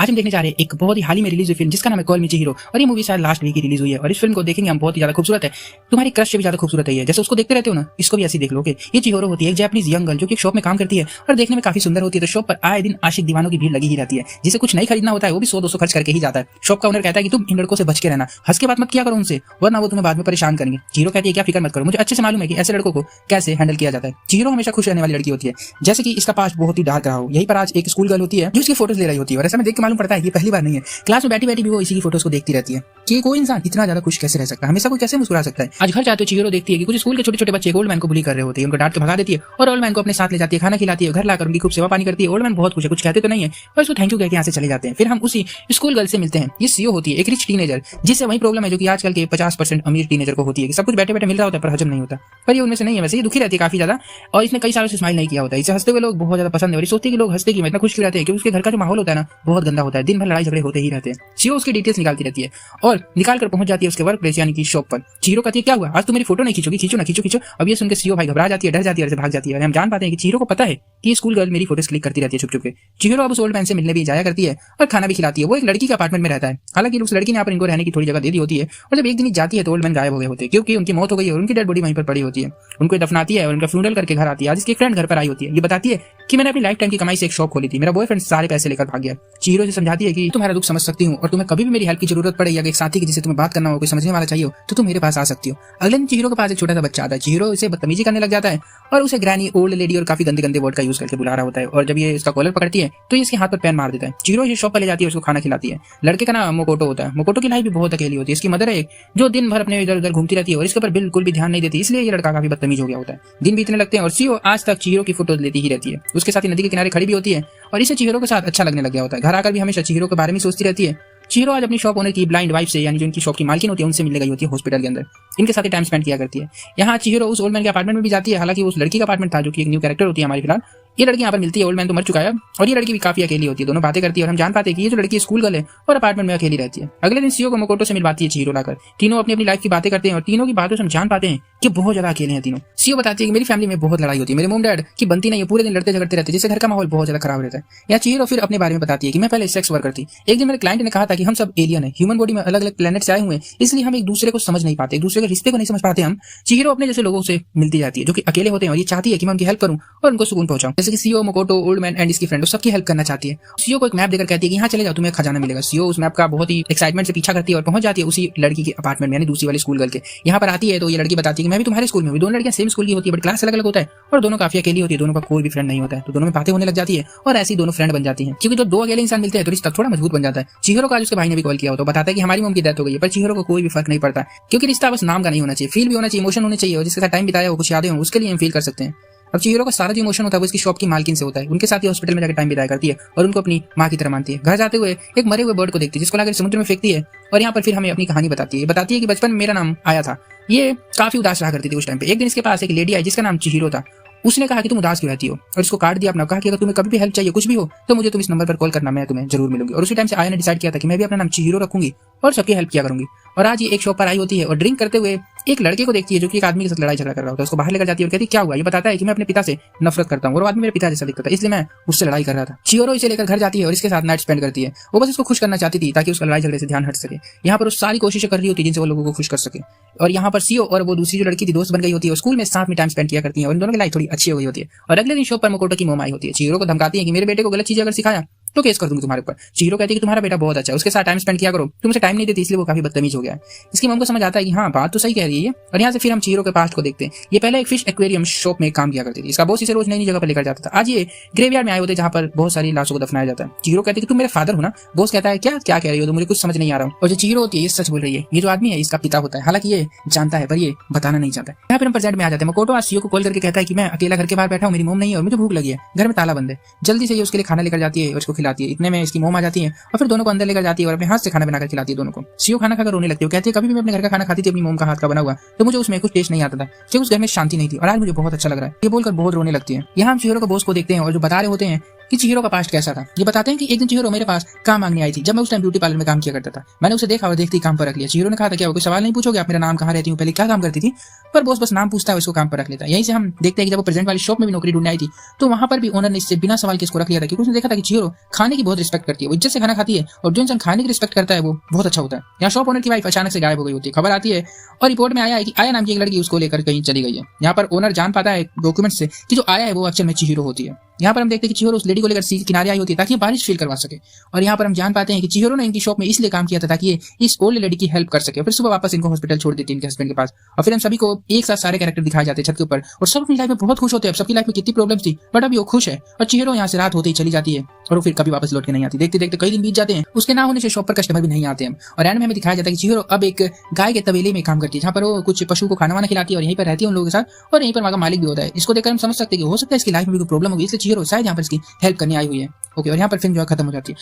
आज हम देखने जा रहे हैं एक बहुत ही हाल ही में रिलीज हुई फिल्म जिसका नाम है कॉल मी चिहिरो। और ये मूवी शायद लास्ट वीक ही रिलीज हुई है और इस फिल्म को देखेंगे हम, बहुत ही ज्यादा खूबसूरत है। तुम्हारी क्रश से भी ज्यादा खूबसूरत है ये। जैसे उसको देखते रहते हो ना, इसको भी ऐसे देख लोगे। ये चिहिरो होती है एक जापानीज यंग गर्ल जो कि एक शॉप में काम करती है और देखने में काफी सुंदर होती है। तो शॉप पर आए दिन आशिक दीवानों की भीड़ लगी ही रहती है। जिसे कुछ नहीं खरीदना होता है वो भी 100-200 खर्च करके ही जाता है। शॉप का ओनर कहता है कि तुम इन लड़कों से बच के रहना, हंस के बात मत किया करो उनसे, वरना वो तुम्हें बाद में परेशान करेंगे। चिहिरो कहती है क्या फिक्र मत करो, मुझे अच्छे से मालूम है कि ऐसे लड़कों को कैसे हैंडल किया जाता है। चिहिरो हमेशा खुश रहने वाली लड़की होती है, जैसे कि इसका पास बहुत ही डार्क रहा हो। यही पर आज एक स्कूल गर्ल होती है जो इसकी फोटोज ले रही होती है और ऐसा में देख के मालूम पड़ता है ये पहली बार नहीं है। क्लास में बैठी बैठी भी वो इसी की फोटोज को देखती रहती है कि कोई इंसान इतना ज्यादा खुश कैसे रह सकता है, हमेशा कोई कैसे मुस्कुरा सकता है। आज घर जाते हुए चिहिरो देखती है कि कुछ स्कूल के छोटे छोटे बच्चे ओल्ड मैन को बुली कर रहे होते हैं। उनको डांट के भगा देती है और ओल्ड मैन को अपने साथ ले जाती है, खाना खिलाती है, घर लाकर उनकी खूब सेवा पानी करती है। ओल्ड मैन बहुत खुश है, कुछ कहते तो नहीं है और उसको थैंक यू कहकर यहाँ से चले जाते हैं। फिर हम उसी स्कूल गर्ल से मिलते हैं। ये सीओ होती है एक रिच टीनेजर, जिससे वही प्रॉब्लम है जो कि आजकल के 50% अमीर टीनेजर को होती है कि सब कुछ बैठे बैठे मिल रहा होता है पर हजम नहीं होता। पर ये उनमें से नहीं है। वैसे ये दुखी रहती है काफी ज्यादा और इसने कई सालों से स्माइल नहीं किया होता है। इसे हंसते हुए लोग बहुत ज्यादा पसंद है और सोचते हैं कि लोग हंसते क्यों, इतना खुश क्यों रहते हैं, क्योंकि उसके घर का जो माहौल होता है ना बहुत गंदा होता है। दिन भर लड़ाई झगड़े होते ही रहते हैं। सीओ उसकी डिटेल्स निकालती रहती है और निकाल कर पहुंच जाती है उसके वर्क प्लेस यानी कि शॉप पर। चिहिरो कहती है क्या हुआ, आज तुम मेरी फोटो नहीं खींचोगी, खींचो ना, खींचो खींचो। अब ये सुनकर सीओ भाई घबरा जाती है, डर जाती है और भाग जाती है। और हम जान पाते हैं कि चिहिरो को पता है कि स्कूल गर्ल मेरी फोटोज क्लिक करती रहती है छुप छुप के। चिहिरो अब उस ओल्ड मैन से मिलने भी जाया करती है और खाना भी खिलाती है। वो एक लड़की के अपार्टमेंट में रहता है। हालांकि उस लड़की ने यहाँ पर इनको रहने की थोड़ी जगह दे दी होती है और जब एक दिन जाती है तो ओल्ड मैन गायब हो गए होते हैं क्योंकि उनकी मौत हो गई और उनकी डेड बॉडी वहीं पर पड़ी होती है। उनको दफनाती है और उनका फ्यूनरल करके घर आती है। आज इसकी फ्रेंड घर पर आई होती है। ये बताती है कि मैंने अपनी लाइफ टाइम की कमाई से एक शॉप खोली थी, मेरा बॉयफ्रेंड सारे पैसे लेकर भाग गया। चिहिरो से समझाती है कि तुम्हारा दुख समझ सकती हूँ और तुम्हें कभी भी मेरी हेल्प की जरूरत पड़े या एक साथी की जिसे तुम्हें बात करना हो, कोई समझने वाला चाहिए हो तो तुम मेरे पास आ सकती हो। अगले दिन चिहिरो के पास एक छोटा सा बच्चा आता है। चिहिरो इसे बदतमीजी करने लग जाता है और उसे ग्रैनी, ओल्ड लेडी और काफी गंदे गंदे वर्ड का यूज करके बुला रहा होता है। और जब ये इसका कॉलर पकड़ती है तो ये इसके हाथ पर पैन मार देता है। चिहिरो इसे शॉप पर ले जाती है, उसको खाना खिलाती है। लड़के का नाम मोकोटो होता है। मोकोटो की लाइफ भी बहुत अकेली होती है। इसकी मदर है जो दिन भर अपने इधर उधर घूमती रहती है और इसके ऊपर बिल्कुल भी ध्यान नहीं देती, इसलिए ये लड़का काफी बदतमीज हो गया होता है। दिन बीतने लगते हैं और सीओ आज तक चिहिरो की फोटोज लेती ही रहती है। उसके साथ ही नदी के किनारे खड़ी भी होती है और इसे चिहिरो के साथ अच्छा लगने लग गया होता है। घर आकर भी हमेशा चिहिरो के बारे में सोचती रहती है। चिहिरो आज अपनी शॉप ओनर की ब्लाइंड वाइफ से यानी जो इनकी शॉप की मालकिन होती है उनसे मिलने गई होती है हॉस्पिटल के अंदर। इनके साथ ही टाइम स्पेंड किया करती है। यहाँ चिहिरो उस ओल्ड मैन के अपार्टमेंट में भी जाती है। हालांकि उस लड़की का अपार्टमेंट था जो कि एक न्यू कैरेक्टर होती है हमारी फिलहाल। ये लड़की यहाँ पर मिलती है। ओल्ड मैन तो मर चुका है और ये लड़की भी काफी अकेली होती है। दोनों बातें करती है और हम जान पाते हैं कि ये जो लड़की स्कूल गर्ल है और अपार्टमेंट में अकेली रहती है। अगले दिन सीओ को मोकोटो से मिलवाती है चिहिरो लाकर। तीनों अपनी अपनी लाइफ की बातें करते हैं और तीनों की बातों से हम जान पाते हैं कि बहुत ज्यादा अकेले हैं तीनों। सीओ बताती है कि मेरी फैमिली में बहुत लड़ाई होती है, मेरे मॉम डैड की बनती नहीं है, पूरे दिन लड़ते झगड़ते रहते हैं जिससे घर का माहौल बहुत ज्यादा खराब रहता है। या चिहिरो फिर अपने बारे में बताती है कि मैं पहले सेक्स वर्कर थी। एक दिन मेरे क्लाइंट ने कहा था कि हम सब एलियन है, ह्यूमन बॉडी में अलग अलग प्लैनेट से आए हुए हैं, इसलिए हम एक दूसरे को समझ नहीं पाते, एक दूसरे के रिश्ते को नहीं समझ पाते हम। चिहिरो अपने जैसे लोगों से मिलती जाती है जो कि अकेले होते हैं और ये चाहती है कि मैं उनकी हेल्प करूं और उनको सुकून पहुंचाऊं। जैसे कि सीओ, मोकोटो, ओल्ड मैन एंड इसकी फ्रेंड सबकी हेल्प करना चाहती है। सीओ को एक मैप देकर कहती है कि यहाँ चले जाओ, तुम्हें खजाना मिलेगा। सीओ उस मैप का बहुत ही एक्साइटमेंट से पीछा करती है और पहुंच जाती है उसी लड़की के अपार्टमेंट में यानी दूसरी वाली स्कूल गर्ल के। यहाँ पर आती है तो ये लड़की बताती है कि मैं भी तुम्हारे स्कूल में हूँ। दोनों लड़कियां सेम स्कूल की होती है बट क्लास अलग अलग होता है और दोनों काफी अकेली होती है, दोनों का कोई भी फ्रेंड नहीं होता है। तो दोनों में बातें होने लग जाती है और ऐसी दोनों फ्रेंड बन जाती है क्योंकि जब दो अकेले इंसान मिलते हैं तो रिश्ता थोड़ा मजबूत बन जाता है। चिहिरो का आज उसके भाई ने भी कॉल किया हो तो बताता है कि हमारी मॉम की डेथ हो गई है पर चिहिरो को कोई भी फर्क नहीं पड़ता क्योंकि रिश्ता बस नाम का नहीं होना चाहिए, फील भी होना चाहिए, इमोशन होने चाहिए और जिसके साथ टाइम बिताया हो, कुछ यादें हो, उसके लिए हम फील कर सकते हैं। अब चिहिरो का सारा जो इमोशन होता है वो इसकी शॉप की मालकिन से होता है। उनके साथ ही हॉस्पिटल में जाकर टाइम बिताया करती है और उनको अपनी माँ की तरह मानती है। घर जाते हुए एक मरे हुए बर्ड को देखती है जिसको लाकर समुद्र में फेंकती है और यहाँ पर फिर हमें अपनी कहानी बताती है। बताती है कि बचपन में मेरा नाम आया था, ये काफी उदास रहा करती थी उस टाइम पे। एक दिन इसके पास एक लेडी आई जिसका नाम चिहिरो था। उसने कहा कि तुम उदास क्यों रहती हो और इसको काट दिया अपना। कहा कि अगर तुम्हें कभी भी हेल्प चाहिए, कुछ भी हो तो मुझे तुम इस नंबर पर कॉल करना, मैं तुम्हें जरूर मिलूंगी। और उसी टाइम से आया ने डिसाइड किया था कि मैं भी अपना नाम चिहिरो रखूंगी और सबकी हेल्प किया करूंगी। और आज ये एक शॉप पर आई होती है और ड्रिंक करते हुए एक लड़के को देखती है जो कि एक आदमी के साथ लड़ाई झगड़ा कर रहा होता है। उसको बाहर लेकर जाती है और कहती है क्या हुआ। ये बताता है कि मैं अपने पिता से नफरत करता हूँ और वो आदमी मेरे पिता जैसा दिखता था इसलिए मैं उससे लड़ाई कर रहा था। चिहिरो इसे लेकर घर जाती है और इसके साथ नाइट स्पेंड करती है। वो बस इसको खुश करना चाहती थी ताकि उसका लड़ाई झगड़े से ध्यान हट सके। यहाँ पर वो सारी कोशिशें कर रही होती है जिनसे वो लोगों को खुश कर सके। और यहाँ पर सीओ और वो दूसरी जो लड़की थी दोस्त बन गई होती है और स्कूल में साथ में टाइम स्पेंड किया करती है और इन दोनों की लाइफ थोड़ी अच्छी हो गई होती है। और अगले दिन शॉप पर मोकोटो की मॉम आई होती है। चिहिरो को धमकाती है कि मेरे बेटे को गलत चीजें अगर सिखाया तो केस कर दूंगी तुम्हारे ऊपर। चिहिरो कहती है कि तुम्हारा बेटा बहुत अच्छा है, उसके साथ टाइम स्पेंड किया करो, तुम उसे टाइम नहीं देती इसलिए वो काफी बदतमीज हो गया है। इसकी मॉम को समझ आता है कि हाँ बात तो सही कह रही है। और यहाँ से फिर हम चिहिरो के पास्ट को देखते हैं। ये पहले एक फिश एक्वेरियम शॉप में काम किया करती थी। इसका बॉस इसे रोज नई नई जगह पर लेकर जाता था। आज ये ग्रेवयार्ड में आए होते जहाँ पर बहुत सारी लाशों को दफनाया जाता है। चिहिरो कहती है कि तुम मेरे फादर हो ना। बॉस कहता है क्या क्या कह रही हो, तो मुझे कुछ समझ नहीं आ रहा हूँ। और जो चिहिरो होती है ये सच बोल रही है। ये जो आदमी है इसका पिता होता है, हालांकि ये जानता है पर ये बताना नहीं चाहता। यहाँ पर हम प्रेजेंट में आ जाते हैं। मोकोटो आज सीओ को कॉल करके कहता है कि मैं अकेला घर के बाहर बैठा हूँ, मेरी मॉम नहीं है और मुझे भूख लगी है, घर में ताला बंद है। जल्दी से ये उसके लिए खाना लेकर जाती है और उसको खिलाती है। इतने में इसकी मॉम आ जाती है और फिर दोनों को अंदर लेकर जाती है और अपने हाथ से खाना बनाकर खिलाती है दोनों को। सीओ खाना खाकर रोने लगती है। कहती है कभी भी मैं अपने घर का खाना खाती थी अपनी मॉम का हाथ का बना हुआ तो मुझे उसमें कुछ टेस्ट नहीं आता था क्योंकि उस घर में शांति नहीं थी और आज मुझे बहुत अच्छा लग रहा है। ये बोलकर बहुत रोने लगती है। यहाँ हम चिहिरो के बॉस को देखते हैं और जो बता रहे होते हैं कि चिहिरो का पास्ट कैसा था। ये बताते हैं कि एक दिन चिहिरो मेरे पास काम मांगने आई थी जब मैं उस टाइम ब्यूटी पार्लर में काम किया करता था। मैंने उसे देखा और देखते ही काम पर रख लिया। चिहिरो ने कहा था क्या कोई सवाल नहीं पूछोगे, आप मेरा नाम कहाँ रहती हूँ, पहले क्या काम करती थी, पर बॉस बस नाम पूछता है उसको काम पर रख लेता है। यहीं से हम देखते हैं कि जब वो प्रेजेंट वाली शॉप में भी नौकरी ढूंढने आई थी तो वहां पर भी ओनर ने इससे बिना सवाल के इसको रख लिया था, क्योंकि उसने देखा था कि चिहिरो खाने की बहुत रिस्पेक्ट करती है, वो इज्जत से खाना खाती है और जो इंसान खाने की रिस्पेक्ट करता है वो बहुत अच्छा होता है। यहाँ शॉप ओनर की वाइफ अचानक से गायब हो गई होती है। खबर आती है और रिपोर्ट में आया है कि आया नाम की एक लड़की उसको लेकर कहीं चली गई है। यहाँ पर ओनर जान पाता है डॉक्यूमेंट से कि जो आया है वो एक्चुअल में चिहिरो होती है। यहाँ पर हम देखते हैं कि चिहिरो उस लेडी को लेकर सी के किनारे आई होती है ताकि बारिश फील करवा सके। और यहाँ पर हम जान पाते हैं कि चिहिरो ने इनकी शॉप में इसलिए काम किया था ताकि ये इस ओल्ड लेडी की हेल्प कर सके। फिर सुबह वापस इनको हॉस्पिटल छोड़ देती है इनके हस्बैंड के पास। और फिर हम सभी को एक साथ सारे कैरेक्टर दिखाए जाते हैं छत के ऊपर और सब अपनी लाइफ में बहुत खुश होते हैं। सबकी लाइफ में कितनी प्रॉब्लम्स थी बट अभी वो खुश है। और चिहिरो यहाँ से रात होते ही चली जाती है और वो फिर कभी वापस लौट के नहीं आती। देखते देखते कई दिन बीत जाते हैं, उसके ना होने से शॉप पर कस्टमर भी नहीं आते हैं। और एंड में हमें दिखाया जाता है कि चिहिरो अब एक गाय के तबेले में काम करती है जहाँ पर वो कुछ पशु को खाना वाना खिलाती है और यहीं पर रहती है उन लोगों के साथ, और यहीं पर वहाँ का मालिक भी होता है। इसको देखकर हम समझ सकते हैं कि हो सकता है इसकी लाइफ में भी कोई प्रॉब्लम होगी, इसलिए चिहिरो शायद यहाँ पर इसकी हेल्प करने आई हुई है। ओके, और यहाँ पर फिल्म जो है खत्म हो जाती है।